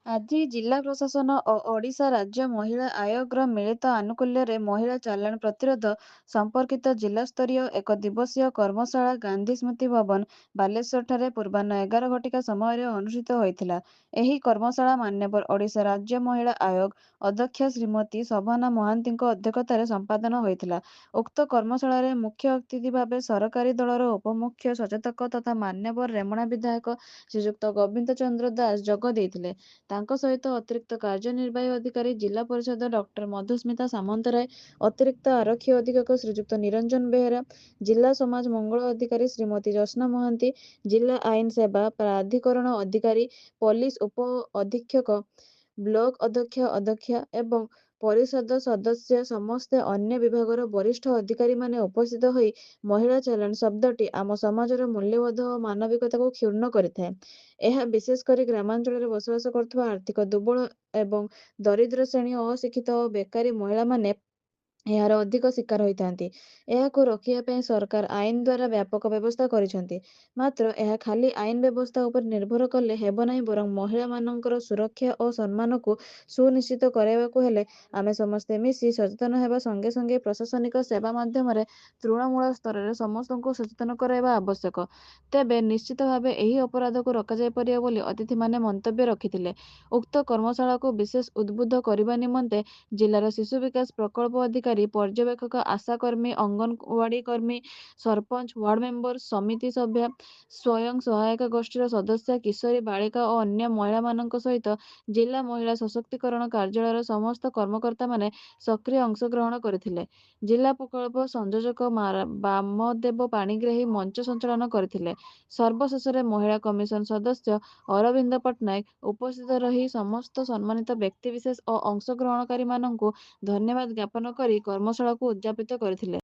ଆଜି ଜିଲ୍ଲା ପ୍ରଶାସନ ଓ ଓଡ଼ିଶା ରାଜ୍ୟ ମହିଳା ଆୟୋଗର ମିଳିତ ଆନୁକୂଲ୍ୟରେ ମହିଳା ଚାଲାଣ ପ୍ରତିରୋଧ ସମ୍ପର୍କିତ ଜିଲ୍ଲାସ୍ତରୀୟ ଏକ ଦିବସୀୟ କର୍ମଶାଳା ଗାନ୍ଧୀ ସ୍ମୃତି ଭବନ, ବାଲେଶ୍ୱରଠାରେ ପୂର୍ବାହ୍ନ 11 ଘଟିକା ସମୟରେ ଅନୁଷ୍ଠିତ ହୋଇଥିଲା। ଏହି କର୍ମଶାଳା ମାନ୍ୟବର ଓଡ଼ିଶା ରାଜ୍ୟ ମହିଳା ଆୟୋଗ ଅଧ୍ୟକ୍ଷା ଶ୍ରୀମତୀ ଶୋଭନା ମହାନ୍ତିଙ୍କ ଅଧ୍ୟକ୍ଷତାରେ ସମ୍ପାଦନ ହୋଇଥିଲା। ଉକ୍ତ କର୍ମଶାଳାରେ ମୁଖ୍ୟ ଅତିଥି ଭାବେ ସରକାରୀ ଦଳର ଉପମୁଖ୍ୟ ସଚେତକ ତଥା ମାନ୍ୟବର ରେମଣା ବିଧାୟକ ଶ୍ରୀଯୁକ୍ତ ଗୋବିନ୍ଦ ଚନ୍ଦ୍ର ଦାସ ଯୋଗ ଦେଇଥିଲେ। ତାଙ୍କ ସହିତ ଅତିରିକ୍ତ କାର୍ଯ୍ୟନିର୍ବାହୀ ଅଧିକାରୀ ଜିଲ୍ଲା ପରିଷଦ ଡକ୍ଟର ମଧୁସ୍ମିତା ସାମନ୍ତରାୟ, ଅତିରିକ୍ତ ଆରକ୍ଷୀ ଅଧୀକ୍ଷକ ଶ୍ରୀଯୁକ୍ତ ନିରଞ୍ଜନ ବେହେରା, ଜିଲ୍ଲା ସମାଜ ମଙ୍ଗଳ ଅଧିକାରୀ ଶ୍ରୀମତୀ ଜ୍ୟୋତ୍ସ୍ନା ମହାନ୍ତି, ଜିଲ୍ଲା ଆଇନ ସେବା ପ୍ରାଧିକରଣ ଅଧିକାରୀ, ପୋଲିସ ଉପ ଅଧୀକ୍ଷକ, ବ୍ଲକ ଅଧ୍ୟକ୍ଷ ଅଧ୍ୟକ୍ଷା ଏବଂ ପରିଷଦ ସଦସ୍ୟ ସମସ୍ତେ ଅନ୍ୟ ବିଭାଗର ବରିଷ୍ଠ ଅଧିକାରୀମାନେ ଉପସ୍ଥିତ ହୋଇ ମହିଳା ଚାଲାଣ ଶବ୍ଦଟି ଆମ ସମାଜର ମୂଲ୍ୟବୋଧ ଓ ମାନବିକତାକୁ କ୍ଷୁଣ୍ଣ କରିଥାଏ। ଏହା ବିଶେଷ କରି ଗ୍ରାମାଞ୍ଚଳରେ ବସବାସ କରୁଥିବା ଆର୍ଥିକ ଦୁର୍ବଳ ଏବଂ ଦରିଦ୍ର ଶ୍ରେଣୀ, ଅଶିକ୍ଷିତ ଓ ବେକାରୀ ମହିଳାମାନେ ଏହାର ଅଧିକ ଶିକାର ହୋଇଥାନ୍ତି। ଏହାକୁ ରୋକିବା ପାଇଁ ସରକାର ଆଇନ ଦ୍ୱାରା ବ୍ୟାପକ ବ୍ୟବସ୍ଥା କରିଛନ୍ତି। ମାତ୍ର ଏହା ଖାଲି ଆଇନ ବ୍ୟବସ୍ଥା ଉପରେ ନିର୍ଭର କଲେ ହେବ ନାହିଁ, ବରଂ ମହିଳାମାନଙ୍କର ସୁରକ୍ଷା ଓ ସମ୍ମାନକୁ ସୁନିଶ୍ଚିତ କରାଇବାକୁ ହେଲେ ଆମେ ସମସ୍ତେ ମିଶି ସଚେତନ ହେବା ସଙ୍ଗେ ସଙ୍ଗେ ପ୍ରଶାସନିକ ସେବା ମାଧ୍ୟମରେ ତୃଣମୂଳ ସ୍ତରରେ ସମସ୍ତଙ୍କୁ ସଚେତନ କରାଇବା ଆବଶ୍ୟକ। ତେବେ ନିଶ୍ଚିତ ଭାବେ ଏହି ଅପରାଧକୁ ରୋକାଯାଇପାରିବ ବୋଲି ଅତିଥିମାନେ ମନ୍ତବ୍ୟ ରଖିଥିଲେ। ଉକ୍ତ କର୍ମଶାଳାକୁ ବିଶେଷ ଉଦ୍ବୁଦ୍ଧ କରିବା ନିମନ୍ତେ ଜିଲ୍ଲାର ଶିଶୁ ବିକାଶ ପ୍ରକଳ୍ପ ଅଧିକାରୀ, ପର୍ଯ୍ୟବେକ୍ଷକ, ଆଶାକର୍ମୀ, ଅଙ୍ଗନୱାଡି କର୍ମୀ, ସରପଞ୍ଚ, ୱାର୍ଡ ମେମ୍ବର, ସମିତି ସଭ୍ୟା, ସ୍ୱୟଂ ସହାୟକ ଗୋଷ୍ଠୀର ସଦସ୍ୟା, କିଶୋରୀ ବାଳିକା ଓ ଅନ୍ୟ ମହିଳାମାନଙ୍କ ସହିତ ଜିଲ୍ଲା ମହିଳା ସଶକ୍ତିକରଣ କାର୍ଯ୍ୟାଳୟର ସମସ୍ତ କର୍ମକର୍ତ୍ତାମାନେ ସକ୍ରିୟ ଅଂଶଗ୍ରହଣ କରିଥିଲେ। ଜିଲ୍ଲା ପ୍ରକଳ୍ପ ସଂଯୋଜକ ବାମଦେବ ପାଣିଗ୍ରାହୀ ମଞ୍ଚ ସଞ୍ଚାଳନ କରିଥିଲେ। ସର୍ବଶେଷରେ ମହିଳା କମିଶନ ସଦସ୍ୟ ଅରବିନ୍ଦ ପଟ୍ଟନାୟକ ଉପସ୍ଥିତ ରହି ସମସ୍ତ ସମ୍ମାନିତ ବ୍ୟକ୍ତିବିଶେଷ ଓ ଅଂଶଗ୍ରହଣକାରୀମାନଙ୍କୁ ଧନ୍ୟବାଦ ଜ୍ଞାପନ କରି କର୍ମଶାଳାକୁ ଉଦ୍ଯାପିତ କରିଥିଲେ।